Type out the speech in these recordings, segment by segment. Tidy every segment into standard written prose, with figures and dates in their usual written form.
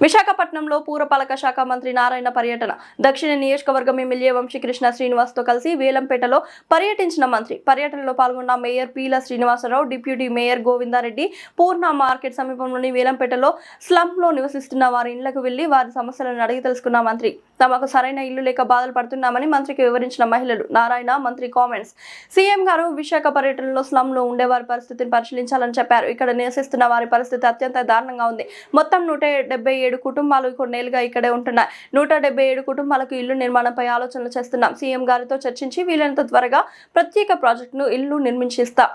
విశాఖపట్నంలో పురపాలక శాఖ మంత్రి నారాయణ పర్యటన. దక్షిణ నియోజకవర్గం ఎమ్మెల్యే వంశీకృష్ణ శ్రీనివాస్తో కలిసి వేలంపేటలో పర్యటించిన మంత్రి. పర్యటనలో పాల్గొన్న మేయర్ పీల శ్రీనివాసరావు, డిప్యూటీ మేయర్ గోవిందారెడ్డి పూర్ణ మార్కెట్ సమీపంలోని వేలంపేటలో స్లంలో నివసిస్తున్న వారి ఇళ్లకు వెళ్లి వారి సమస్యలను అడిగి తెలుసుకున్న మంత్రి. తమకు సరైన ఇల్లు లేక బాధలు పడుతున్నామని మంత్రికి వివరించిన మహిళలు. నారాయణ మంత్రి కామెంట్స్. సీఎం గారు విశాఖ పర్యటనలో స్లంలో ఉండే వారి పరిస్థితిని పరిశీలించాలని చెప్పారు. ఇక్కడ నివసిస్తున్న వారి పరిస్థితి అత్యంత దారుణంగా ఉంది. మొత్తం 177 కుటుంబాలు కొన్నేళ్లుగా ఇక్కడే ఉంటున్నాయి. 177 కుటుంబాలకు ఇల్లు నిర్మాణంపై ఆలోచనలు చేస్తున్నాం. సీఎం గారితో చర్చించి వీలైనంత త్వరగా ప్రత్యేక ప్రాజెక్టును ఇల్లు నిర్మించిస్తాం.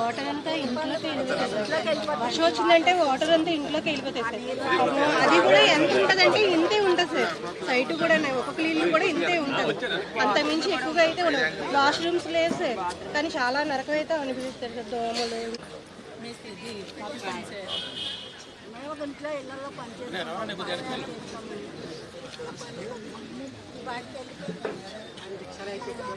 వాటర్ అంతా ఇంట్లోకి వర్షం వచ్చిందంటే వాటర్ అంతా ఇంట్లోకి వెళ్ళిపోతాయి సార్. అది కూడా ఎంత ఉంటుందంటే ఇంతే ఉంటుంది సార్. సైట్ కూడా ఒక్కొక్క ఇల్లు కూడా ఇంతే ఉంటుంది. అంత మించి ఎక్కువగా అయితే ఉండదు. వాష్రూమ్స్ లేదు సార్, కానీ చాలా నరకం అయితే అనిపిస్తారు సార్. దోమలు ఉంది.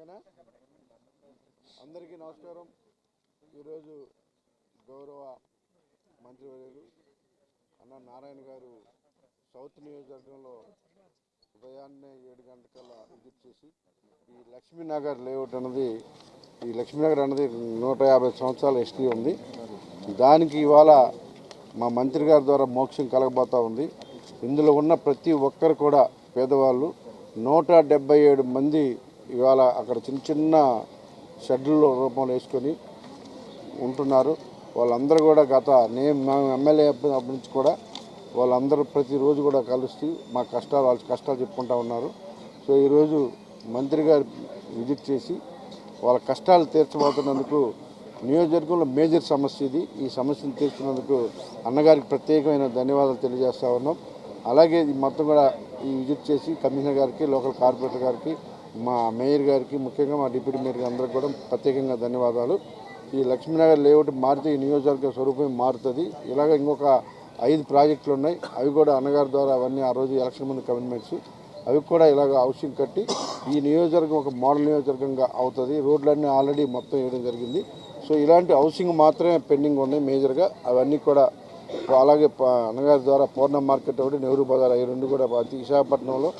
ఓకేనా? అందరికీ నమస్కారం. ఈరోజు గౌరవ మంత్రివర్యులు అన్న నారాయణ గారు సౌత్ నియోజకవర్గంలో ఉదయాన్నే 7 గంటలకల్లా విజిట్ చేసి ఈ లక్ష్మీనగర్ లేఅవుట్ అన్నది, ఈ లక్ష్మీనగర్ అన్నది 150 సంవత్సరాల హిస్టరీ ఉంది. దానికి ఇవాళ మా మంత్రి గారి ద్వారా మోక్షం కలగబోతూ ఉంది. ఇందులో ఉన్న ప్రతి ఒక్కరు కూడా పేదవాళ్ళు 177 మంది ఇవాళ అక్కడ చిన్న చిన్న షెడ్యూల్ రూపంలో వేసుకొని ఉంటున్నారు. వాళ్ళందరూ కూడా మేము ఎమ్మెల్యే అప్పటి నుంచి కూడా వాళ్ళందరూ ప్రతిరోజు కూడా కలిసి మా కష్టాలు, వాళ్ళ కష్టాలు చెప్పుకుంటూ ఉన్నారు. సో ఈరోజు మంత్రి గారు విజిట్ చేసి వాళ్ళ కష్టాలు తీర్చబోతున్నందుకు, నియోజకవర్గంలో మేజర్ సమస్య ఇది, ఈ సమస్యను తీర్చినందుకు అన్నగారికి ప్రత్యేకమైన ధన్యవాదాలు తెలియజేస్తూ ఉన్నాం. అలాగే ఇది మొత్తం కూడా ఈ విజిట్ చేసి కమిషనర్ గారికి, లోకల్ కార్పొరేటర్ గారికి, మా మేయర్ గారికి, ముఖ్యంగా మా డిప్యూటీ మేయర్ గారికి అందరికీ కూడా ప్రత్యేకంగా ధన్యవాదాలు. ఈ లక్ష్మీనగర్ లేఅవుట్ మారితే ఈ నియోజకవర్గ స్వరూపం మారుతుంది. ఇలాగ ఇంకొక 5 ప్రాజెక్టులు ఉన్నాయి. అవి కూడా అన్నగారి ద్వారా అవన్నీ ఆ రోజు ఎలక్షన్ ముందు కమిట్మెంట్స్, అవి కూడా ఇలాగ హౌసింగ్ కట్టి ఈ నియోజకవర్గం ఒక మోడల్ నియోజకవర్గంగా అవుతుంది. రోడ్లన్నీ ఆల్రెడీ మొత్తం వేయడం జరిగింది. సో ఇలాంటి హౌసింగ్ మాత్రమే పెండింగ్ ఉన్నాయి మేజర్గా. అవన్నీ కూడా అలాగే అన్నగారి ద్వారా పూర్ణ మార్కెట్ ఒకటి, నెహ్రూ బజార్, అవి 2 కూడా విశాఖపట్నంలో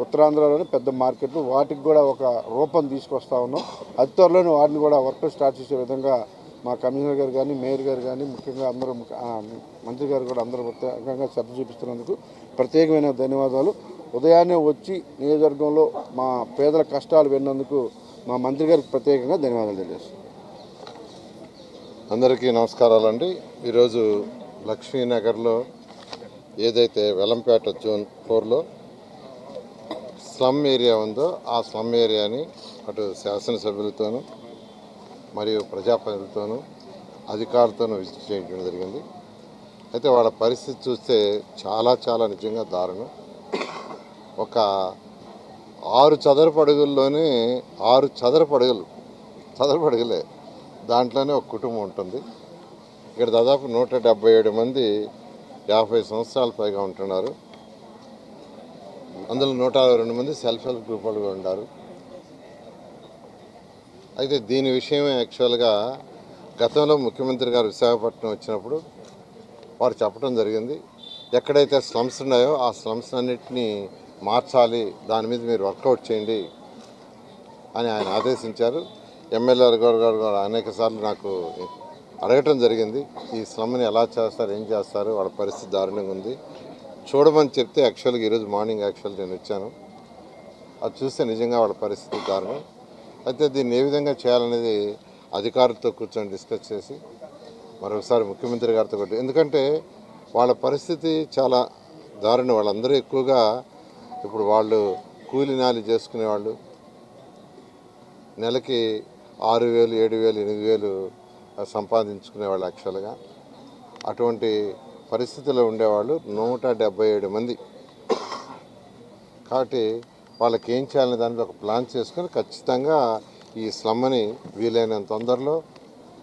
ఉత్తరాంధ్రలోని పెద్ద మార్కెట్లు, వాటికి కూడా ఒక రూపం తీసుకొస్తా ఉన్నాం. అతి త్వరలోనే వాటిని కూడా వర్క్ స్టార్ట్ చేసే విధంగా మా కమిషనర్ గారు కానీ, మేయర్ గారు కానీ, ముఖ్యంగా అందరూ మంత్రి గారు కూడా అందరూ ప్రత్యేకంగా శ్రద్ధ చూపిస్తున్నందుకు ప్రత్యేకమైన ధన్యవాదాలు. ఉదయాన్నే వచ్చి నియోజకవర్గంలో మా పేదల కష్టాలు విన్నందుకు మా మంత్రి గారికి ప్రత్యేకంగా ధన్యవాదాలు తెలియజేస్తాను. అందరికీ నమస్కారాలండి. ఈరోజు లక్ష్మీనగర్లో ఏదైతే వెలంపేట జోన్ 4లో స్లమ్ ఏరియా ఉందో ఆ స్లమ్ ఏరియాని అటు శాసనసభ్యులతోనూ మరియు ప్రజాప్రతినిధులతోనూ అధికారులతోనూ విజిట్ చేయడం జరిగింది. అయితే వాళ్ళ పరిస్థితి చూస్తే చాలా నిజంగా దారుణం. ఒక 6 చదరపు అడుగుల్లోనే 6 చదరపు అడుగులే దాంట్లోనే ఒక కుటుంబం ఉంటుంది. ఇక్కడ దాదాపు 177 మంది 50 సంవత్సరాల పైగా ఉంటున్నారు. అందులో 162 మంది సెల్ఫ్ హెల్ప్ గ్రూప్ వాళ్ళు ఉన్నారు. అయితే దీని విషయమే యాక్చువల్గా గతంలో ముఖ్యమంత్రి గారు విశాఖపట్నం వచ్చినప్పుడు వారు చెప్పడం జరిగింది. ఎక్కడైతే స్లమ్స్ ఉన్నాయో ఆ స్లమ్స్ అన్నింటినీ మార్చాలి, దాని మీద మీరు వర్కౌట్ చేయండి అని ఆయన ఆదేశించారు. ఎమ్మెల్యే గారు అనేక సార్లు నాకు అడగటం జరిగింది, ఈ స్లమ్ని ఎలా చేస్తారు, ఏం చేస్తారు, వాళ్ళ పరిస్థితి దారుణంగా ఉంది చూడమని చెప్తే యాక్చువల్గా ఈరోజు మార్నింగ్ నేను వచ్చాను. అది చూస్తే నిజంగా వాళ్ళ పరిస్థితి దారుణం. అయితే దీన్ని ఏ విధంగా చేయాలనేది అధికారులతో కూర్చొని డిస్కస్ చేసి మరొకసారి ముఖ్యమంత్రి గారితో కూడా, ఎందుకంటే వాళ్ళ పరిస్థితి చాలా దారుణం. వాళ్ళందరూ ఎక్కువగా ఇప్పుడు వాళ్ళు కూలి నాలి చేసుకునేవాళ్ళు, నెలకి 6,000, 7,000, 8,000 సంపాదించుకునేవాళ్ళు యాక్చువల్గా. అటువంటి పరిస్థితుల్లో ఉండేవాళ్ళు 177 మంది. కాబట్టి వాళ్ళకి ఏం చేయాలనే దాని మీద ఒక ప్లాన్ చేసుకొని ఖచ్చితంగా ఈ స్లమ్ని వీలైనంత తొందరలో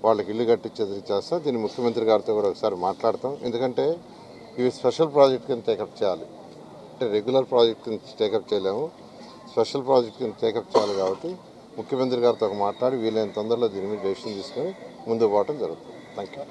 వాళ్ళకి ఇల్లు కట్టించేది చేస్తాం. దీన్ని ముఖ్యమంత్రి గారితో కూడా ఒకసారి మాట్లాడతాం. ఎందుకంటే ఇవి స్పెషల్ ప్రాజెక్ట్ కింద టేకప్ చేయాలి, అంటే రెగ్యులర్ ప్రాజెక్ట్ కింద టేకప్ చేయలేము, స్పెషల్ ప్రాజెక్ట్ కింద టేకప్ చేయాలి. కాబట్టి ముఖ్యమంత్రి గారితో మాట్లాడి వీలైన తొందరలో దీని మీద డెసిషన్ తీసుకొని ముందుకు పోవడం జరుగుతుంది. Thank you.